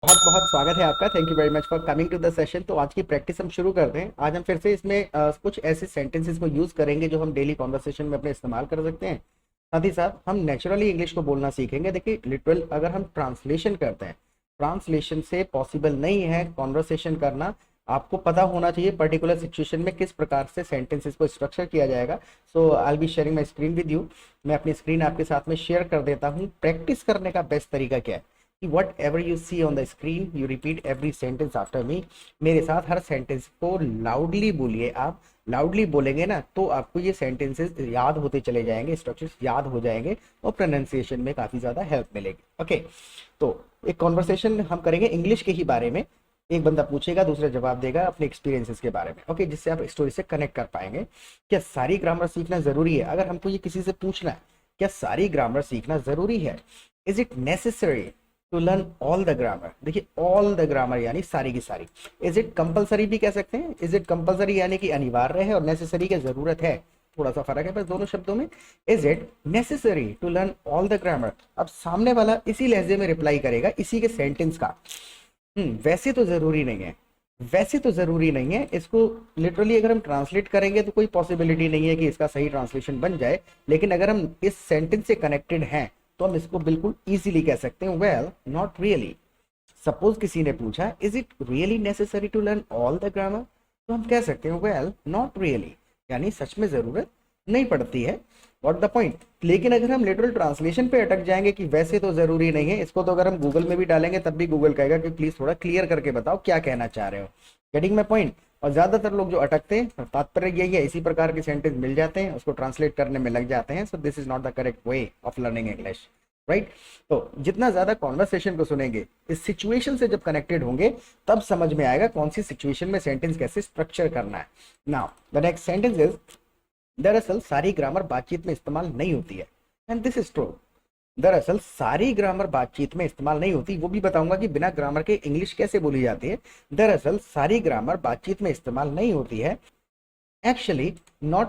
बहुत बहुत स्वागत है आपका। Thank you very much for coming to the session. तो आज की प्रैक्टिस हम शुरू करते हैं। आज हम फिर से इसमें कुछ ऐसे सेंटेंसेस को यूज करेंगे जो हम डेली कॉन्वर्सेशन में अपने इस्तेमाल कर सकते हैं। साथ ही साथ हम नेचुरली इंग्लिश को बोलना सीखेंगे। देखिए, लिटरल अगर हम ट्रांसलेशन करते हैं, ट्रांसलेशन से पॉसिबल नहीं है कॉन्वर्सेशन करना। आपको पता होना चाहिए पर्टिकुलर सिचुएशन में किस प्रकार से सेंटेंसेस को स्ट्रक्चर किया जाएगा। So I be sharing my screen with you. मैं अपनी स्क्रीन आपके साथ में शेयर कर देता हूँ। प्रैक्टिस करने का बेस्ट तरीका क्या है कि whatever you see on the screen you repeat every sentence after me. मेरे साथ हर सेंटेंस को लाउडली बोलिए। आप लाउडली बोलेंगे ना तो आपको ये सेंटेंसेस याद होते चले जाएंगे, स्ट्रक्चर्स याद हो जाएंगे और प्रोनाउंसिएशन में काफी ज्यादा हेल्प मिलेगी। ओके, तो एक कॉन्वर्सेशन हम करेंगे इंग्लिश के ही बारे में। एक बंदा पूछेगा, दूसरा जवाब देगा अपने एक्सपीरियंसेस के बारे में। ओके, जिससे आप स्टोरी से कनेक्ट कर पाएंगे। क्या सारी ग्रामर सीखना जरूरी है? अगर हमको ये किसी से पूछना है, क्या सारी ग्रामर सीखना जरूरी है? Is it necessary to learn all the grammar? देखिए, ऑल द ग्रामर यानी सारी की सारी। इज इट कंपलसरी भी कह सकते हैं। इज इट कंपलसरी यानी कि अनिवार्य है, और नेसेसरी की जरूरत है। थोड़ा सा फर्क है बस दोनों शब्दों में। Is it necessary to learn all the grammar? अब सामने वाला इसी लहजे में रिप्लाई करेगा, इसी के सेंटेंस का। वैसे तो जरूरी नहीं है। वैसे तो जरूरी नहीं है। इसको लिटरली अगर हम ट्रांसलेट करेंगे तो कोई पॉसिबिलिटी नहीं है कि इसका सही ट्रांसलेशन बन जाए। लेकिन अगर हम इस सेंटेंस से कनेक्टेड हैं तो हम इसको बिल्कुल इजीली कह सकते हैं, वेल नॉट रियली। सपोज किसी ने पूछा, is it really necessary to learn all the grammar? तो हम कह सकते हैं, वेल नॉट रियली, यानी सच में जरूरत नहीं पड़ती है। What the point? लेकिन अगर हम लिटरल ट्रांसलेशन पे अटक जाएंगे कि वैसे तो जरूरी नहीं है, इसको तो अगर हम गूगल में भी डालेंगे तब भी गूगल कहेगा कि प्लीज थोड़ा क्लियर करके बताओ क्या कहना चाह रहे हो। Getting my point? और ज्यादातर लोग जो अटकते हैं, तात्पर्य यही है, इसी प्रकार के सेंटेंस मिल जाते हैं, उसको ट्रांसलेट करने में लग जाते हैं। So this is not the correct way of learning English, right? तो जितना ज्यादा कॉन्वर्सेशन को सुनेंगे, इस सिचुएशन से जब कनेक्टेड होंगे, तब समझ में आएगा कौन सी सिचुएशन में सेंटेंस कैसे स्ट्रक्चर करना है। Now the next sentence is, दरअसल सारी ग्रामर बातचीत में इस्तेमाल नहीं होती है। And this is true. दरअसल सारी ग्रामर बातचीत में इस्तेमाल नहीं होती। वो भी बताऊंगा कि बिना ग्रामर के इंग्लिश कैसे बोली जाती है। दरअसल सारी ग्रामर बातचीत में इस्तेमाल नहीं होती है। Actually not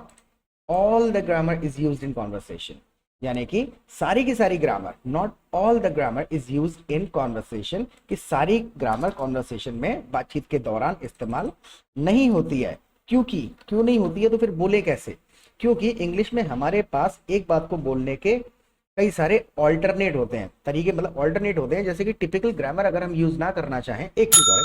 all the grammar is used in conversation. यानी कि सारी की सारी grammar, not all the grammar is used in conversation, कि सारी ग्रामर कॉन्वर्सेशन में बातचीत के दौरान इस्तेमाल नहीं होती है। क्योंकि क्यों नहीं होती है तो फिर बोले कैसे? क्योंकि इंग्लिश में हमारे पास एक बात को बोलने के कई सारे ऑल्टरनेट होते हैं, तरीके, मतलब ऑल्टरनेट होते हैं। जैसे कि टिपिकल ग्रामर अगर हम यूज ना करना चाहें, एक चीज और,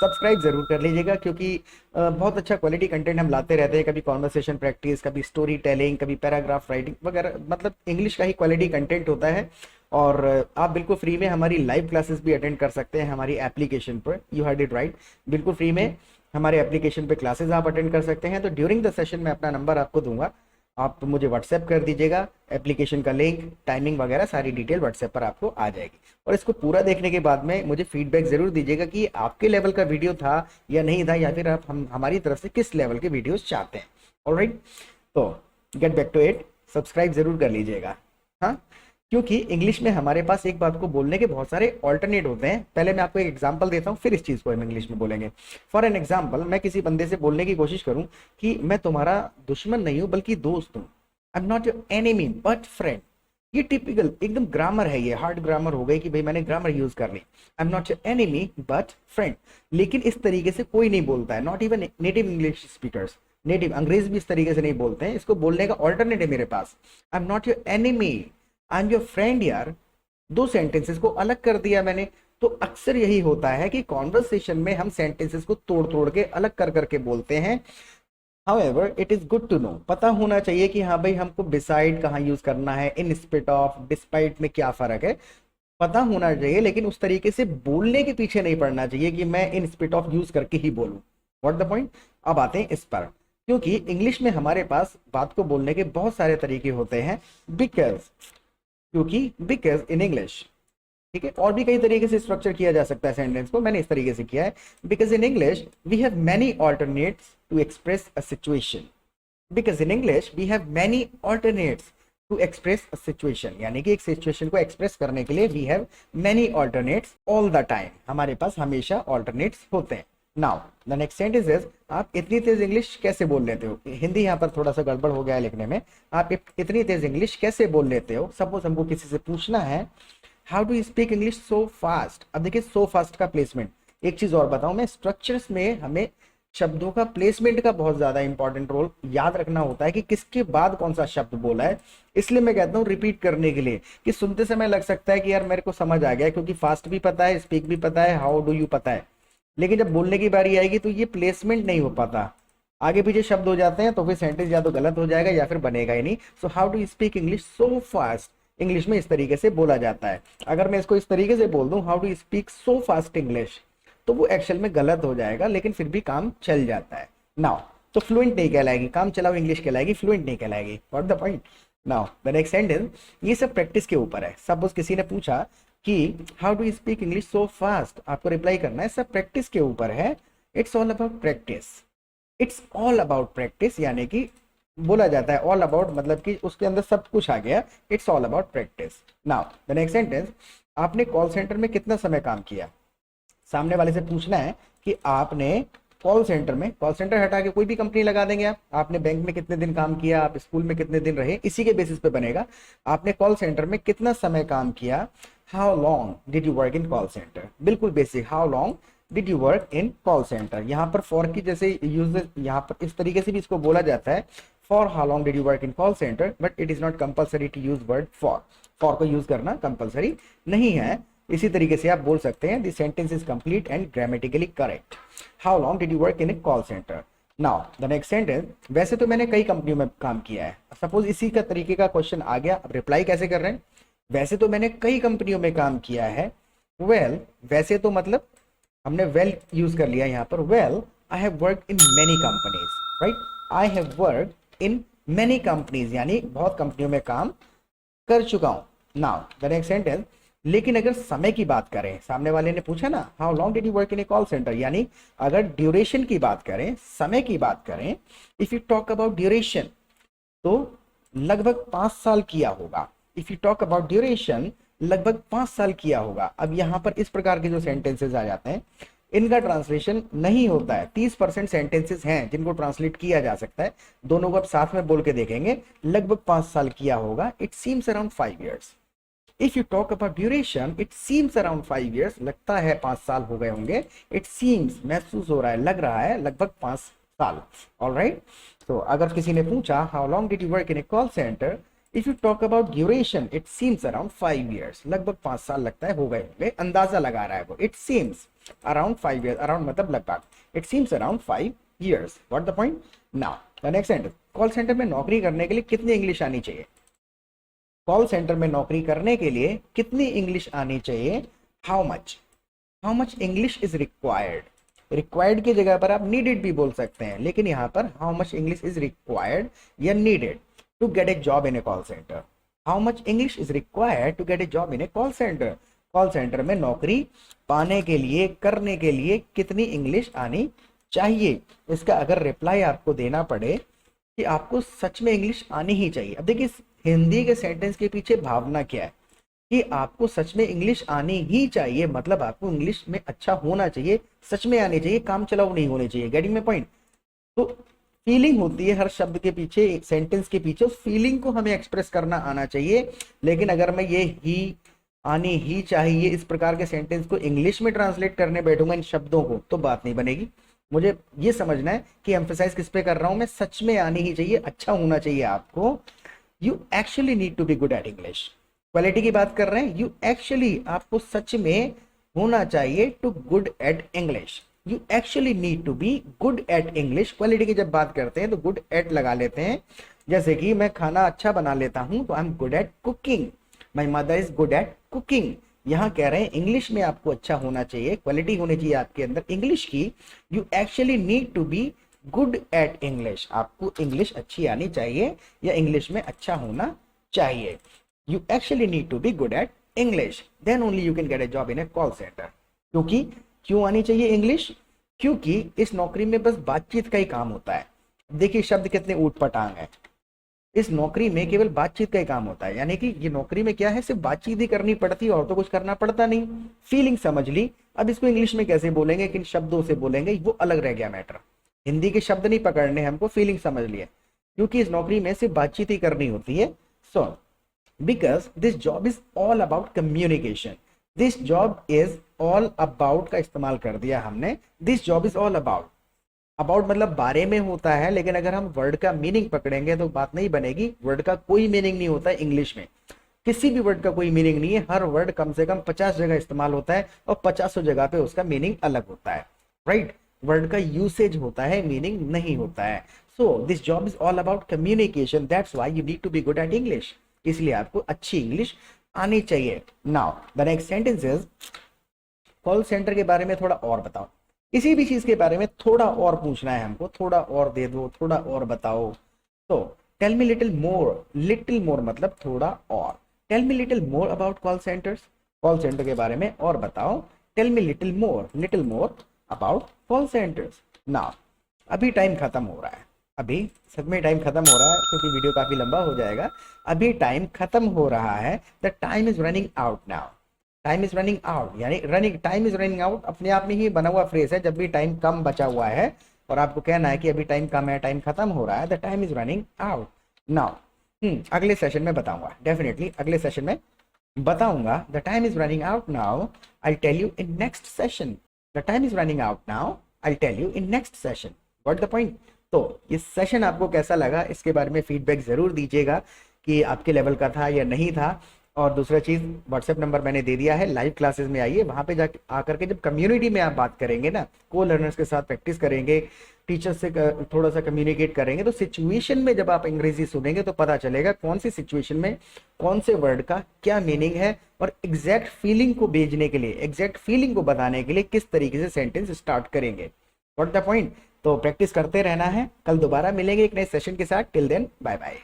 सब्सक्राइब जरूर कर लीजिएगा, क्योंकि बहुत अच्छा क्वालिटी कंटेंट हम लाते रहते हैं। कभी कॉन्वर्सेशन प्रैक्टिस, कभी स्टोरी टेलिंग, कभी पैराग्राफ राइटिंग वगैरह, मतलब इंग्लिश का ही क्वालिटी कंटेंट होता है। और आप बिल्कुल फ्री में हमारी लाइव क्लासेस भी अटेंड कर सकते हैं हमारी एप्लीकेशन पर। यू हर्ड इट राइट, बिल्कुल फ्री में हमारे एप्लीकेशन पे क्लासेस आप अटेंड कर सकते हैं। तो ड्यूरिंग द सेशन में अपना नंबर आपको दूंगा, आप मुझे व्हाट्सएप कर दीजिएगा। एप्लीकेशन का लिंक, टाइमिंग वगैरह सारी डिटेल व्हाट्सएप पर आपको आ जाएगी। और इसको पूरा देखने के बाद में मुझे फीडबैक जरूर दीजिएगा कि आपके लेवल का वीडियो था या नहीं था, या फिर आप हमारी तरफ से किस लेवल के वीडियोस चाहते हैं। ऑलराइट, तो get back to it, subscribe जरूर कर लीजिएगा। हाँ, क्योंकि इंग्लिश में हमारे पास एक बात को बोलने के बहुत सारे ऑल्टरनेट होते हैं। पहले मैं आपको एक एग्जांपल देता हूँ, फिर इस चीज को हम इंग्लिश में बोलेंगे। फॉर एन एग्जांपल, मैं किसी बंदे से बोलने की कोशिश करूं कि मैं तुम्हारा दुश्मन नहीं हूं बल्कि दोस्त हूं। आई am not your enemy but friend. ये टिपिकल एकदम ग्रामर है, ये हार्ड ग्रामर हो गई कि भाई मैंने ग्रामर यूज कर ली। I am not your enemy but friend. लेकिन इस तरीके से कोई नहीं बोलता है, not even native English speakers. नेटिव अंग्रेज भी इस तरीके से नहीं बोलते हैं। इसको बोलने का ऑल्टरनेट है मेरे पास, I am not your enemy, I am your friend. यार, दो सेंटेंसेस को अलग कर दिया मैंने। तो अक्सर यही होता है कि कॉन्वर्सेशन में हम सेंटेंसेस को तोड़ तोड़ के अलग कर करके बोलते हैं। However, it is good to know, पता होना चाहिए कि हाँ भाई हमको beside कहाँ यूज करना है, in spite of, despite में क्या फर्क है, पता होना चाहिए। लेकिन उस तरीके से बोलने के पीछे नहीं पड़ना चाहिए कि मैं in spite of यूज करके ही बोलूं। What the point? अब आते हैं इस पर, क्योंकि इंग्लिश में हमारे पास बात को बोलने के बहुत सारे तरीके होते हैं। बिकॉज इन इंग्लिश, ठीक है, और भी कई तरीके से स्ट्रक्चर किया जा सकता है सेंटेंस को। मैंने इस तरीके से किया है, because in English we have many alternates to express a situation. Because in English we have many alternates to express a situation, यानी कि एक सिचुएशन को एक्सप्रेस करने के लिए we have many alternates all the time. हमारे पास हमेशा ऑल्टरनेट्स होते हैं। Now the next sentence is, आप इतनी तेज इंग्लिश कैसे बोल लेते हो? हिंदी यहाँ पर थोड़ा सा गड़बड़ हो गया है लिखने में। आप इतनी तेज इंग्लिश कैसे बोल लेते हो? सपोज हमको किसी से पूछना है, how do speak English so fast. अब देखिए सो फास्ट का प्लेसमेंट, एक चीज और बताऊं मैं, स्ट्रक्चर्स में हमें शब्दों का प्लेसमेंट का बहुत ज्यादा इंपॉर्टेंट रोल याद रखना होता है कि किसके बाद कौन सा शब्द बोला है। इसलिए मैं कहता हूँ रिपीट करने के लिए, कि सुनते समय लग सकता है कि यार मेरे को समझ आ गया, क्योंकि फास्ट भी पता है, स्पीक भी पता है, हाउ डू यू पता है, लेकिन जब बोलने की बारी आएगी तो ये प्लेसमेंट नहीं हो पाता, आगे पीछे शब्द हो जाते हैं, तो फिर सेंटेंस या तो गलत हो जाएगा या फिर बनेगा ही नहीं। So how do speak English so fast, English में इस तरीके से बोला जाता है। अगर मैं इसको इस तरीके से बोल दूं, how do speak so fast English, तो वो एक्चुअल में गलत हो जाएगा, लेकिन फिर भी काम चल जाता है। नाउ तो फ्लुएंट नहीं कहलाएगी, काम चलाओ इंग्लिश कहलाएगी, फ्लुएंट नहीं कहलाएगी। What the point. Now the next sentence, ये सब प्रैक्टिस के ऊपर है। सपोज किसी ने पूछा कि how do speak English so fast, आपको रिप्लाई करना है सब प्रैक्टिस के ऊपर है। It's all about practice, it's all about practice, यानी कि बोला जाता है ऑल अबाउट, मतलब कि उसके अंदर सब कुछ आ गया। It's all about practice. Now the next sentence, आपने कॉल सेंटर में कितना समय काम किया। सामने वाले से पूछना है कि आपने कॉल सेंटर में, कॉल सेंटर हटा के कोई भी कंपनी लगा देंगे आप, आपने बैंक में कितने दिन काम किया, आप स्कूल में कितने दिन रहे, इसी के बेसिस पे बनेगा। आपने कॉल सेंटर में कितना समय काम किया, how long did you work in call centre, बिल्कुल basic, how long did you work in call centre. यहाँ पर फॉर की जैसे यूज, यहाँ पर इस तरीके से भी इसको बोला जाता है, for how long did you work in call center, but it is not compulsory to use word for, for को यूज करना कंपल्सरी नहीं है। इसी तरीके से आप बोल सकते हैं this sentence is complete and grammatically correct, how long did you work in a call center. Now the next sentence, वैसे तो मैंने कई कंपनियों में काम किया है। सपोज इसी का तरीके का क्वेश्चन आ गया, अब रिप्लाई कैसे कर रहे हैं, वैसे तो मैंने कई कंपनियों में काम किया है। वेल, वैसे तो मतलब हमने वेल यूज कर लिया यहाँ पर। Well I have work in many companies, right, I have work in many companies, यानी बहुत कंपनियों में काम कर चुका हूं। नाउ द नेक्स्ट सेंटेंस, लेकिन अगर समय की बात करें, सामने वाले ने पूछा ना how long did you work in a call centre, यानी अगर ड्यूरेशन की बात करें, समय की बात करें, if you talk about duration, तो लगभग 5 साल किया होगा। If you talk about duration, लगभग 5 साल किया होगा। अब यहाँ पर इस प्रकार के जो सेंटेंसेस आ जाते हैं, इनका ट्रांसलेशन नहीं होता है। 30% सेंटेंसेस हैं जिनको ट्रांसलेट किया जा सकता है, दोनों को अब साथ में बोल के देखेंगे। लगभग 5 साल किया होगा, it seems around 5 years। If you talk about duration, it seems around 5 years, लगता है 5 साल हो गए होंगे। इट सीम्स, महसूस हो रहा है, लग रहा है, लगभग 5 साल। ऑलराइट, तो अगर किसी ने पूछा how long did you work in a call centre, if you talk about duration, it seems around 5 years, लगभग 5 साल लगता है हो गए होंगे, अंदाजा लगा रहा है वो। It seems around 5 years, around मतलब लगभग, it seems around 5 years। What the point. Now the next sentence, call centre में नौकरी करने के लिए कितनी इंग्लिश आनी चाहिए। कॉल सेंटर में नौकरी करने के लिए कितनी इंग्लिश आनी चाहिए, how much, how much English is required. Required की जगह पर आप नीडेड भी बोल सकते हैं, लेकिन यहाँ पर how much English is required या needed to get a job in a call centre. How much English is required to get a job in a call centre. Call centre में नौकरी पाने के लिए, करने के लिए कितनी इंग्लिश आनी चाहिए। इसका अगर रिप्लाई आपको देना पड़े कि आपको सच में इंग्लिश आनी ही चाहिए। अब देखिए हिंदी के सेंटेंस के पीछे भावना क्या है कि आपको सच में इंग्लिश आनी ही चाहिए, मतलब आपको इंग्लिश में अच्छा होना चाहिए, सच में आनी चाहिए, काम चलाओ नहीं होनी चाहिए। Getting my point. तो फीलिंग होती है हर शब्द के पीछे, सेंटेंस के पीछे, उस फीलिंग को हमें एक्सप्रेस करना आना चाहिए। लेकिन अगर मैं ये ही आनी ही चाहिए इस प्रकार के सेंटेंस को इंग्लिश में ट्रांसलेट करने बैठूंगा इन शब्दों को, तो बात नहीं बनेगी। मुझे ये समझना है कि एम्फेसाइज किस पे कर रहा हूं मैं, सच में आनी ही चाहिए, अच्छा होना चाहिए आपको। You actually need to be good at English. Quality की बात कर रहे हैं, यू एक्चुअली, आपको सच में होना चाहिए to good at English. You actually need to be good at English. Quality की जब बात करते हैं तो गुड एट लगा लेते हैं। जैसे कि मैं खाना अच्छा बना लेता हूं तो I am good at cooking, my mother is good at cooking. यहाँ कह रहे हैं इंग्लिश में आपको अच्छा होना चाहिए, क्वालिटी होनी चाहिए आपके अंदर इंग्लिश की। You actually need to be good at English, आपको इंग्लिश अच्छी आनी चाहिए या इंग्लिश में अच्छा होना चाहिए। You actually need to be good at English, then only you can get a job in a call center. क्योंकि क्यों आनी चाहिए इंग्लिश, क्योंकि इस नौकरी में बस बातचीत का ही काम होता है। देखिए शब्द कितने ऊट पटांग है, इस नौकरी में केवल बातचीत का ही काम होता है। यानी कि ये नौकरी में क्या है, सिर्फ बातचीत ही करनी पड़ती है और तो कुछ करना पड़ता नहीं। फीलिंग समझ ली। अब इसको इंग्लिश में कैसे बोलेंगे, किन शब्दों से बोलेंगे, वो अलग रह गया मैटर। हिंदी के शब्द नहीं पकड़ने हमको, फीलिंग समझ लिए, क्योंकि इस नौकरी में सिर्फ बातचीत ही करनी होती है। So because this job is all about communication. This job is all about का इस्तेमाल कर दिया हमने। This job is all about, about मतलब बारे में होता है, लेकिन अगर हम वर्ड का मीनिंग पकड़ेंगे तो बात नहीं बनेगी। वर्ड का कोई मीनिंग नहीं होता है इंग्लिश में, किसी भी वर्ड का कोई मीनिंग नहीं है। हर वर्ड कम से कम 50 जगह इस्तेमाल होता है और 50 जगह पे उसका मीनिंग अलग होता है, राइट। वर्ड का यूसेज होता है, मीनिंग नहीं होता है। So this job is all about communication, that's why you need to be good at English. इसलिए आपको अच्छी इंग्लिश आनी चाहिए। Now the next sentence is, call center के बारे में थोड़ा और बताओ। किसी भी चीज के बारे में थोड़ा और पूछना है हमको, थोड़ा और दे दो, थोड़ा और बताओ। तो टेल मी लिटिल मोर मतलब थोड़ा और। Tell me little more about call centers, call center के बारे में और बताओ। Tell me little more about call centers. Now अभी टाइम खत्म हो रहा है, अभी सच में टाइम खत्म हो रहा है क्योंकि वीडियो काफी लंबा हो जाएगा। अभी टाइम खत्म हो रहा है, the time is running out now. Time is running out यानी running, time is running out अपने आप में ही बना हुआ फ्रेज है। जब भी टाइम कम बचा हुआ है और आपको कहना है कि अभी टाइम कम है, टाइम खत्म हो रहा है, the time is running out now. अगले सेशन में बताऊंगा, डेफिनेटली अगले सेशन में बताऊंगा। The time is running out now, I tell you in next session. The time is running out now, I tell you in next session. What the point. तो ये session आपको कैसा लगा, इसके बारे में फीडबैक जरूर दीजिएगा कि आपके लेवल का था या नहीं था। और दूसरा चीज, व्हाट्सएप नंबर मैंने दे दिया है, लाइव क्लासेस में आइए, वहां पे जाकर आकर के जब कम्युनिटी में आप बात करेंगे ना, को लर्नर्स के साथ प्रैक्टिस करेंगे, टीचर से थोड़ा सा कम्युनिकेट करेंगे, तो सिचुएशन में जब आप अंग्रेजी सुनेंगे तो पता चलेगा कौन सी सिचुएशन में कौन से वर्ड का क्या मीनिंग है, और एग्जैक्ट फीलिंग को भेजने के लिए, एग्जैक्ट फीलिंग को बताने के लिए किस तरीके से सेंटेंस स्टार्ट करेंगे। What the point. तो प्रैक्टिस करते रहना है। कल दोबारा मिलेंगे एक नए सेशन के साथ। Till then bye bye.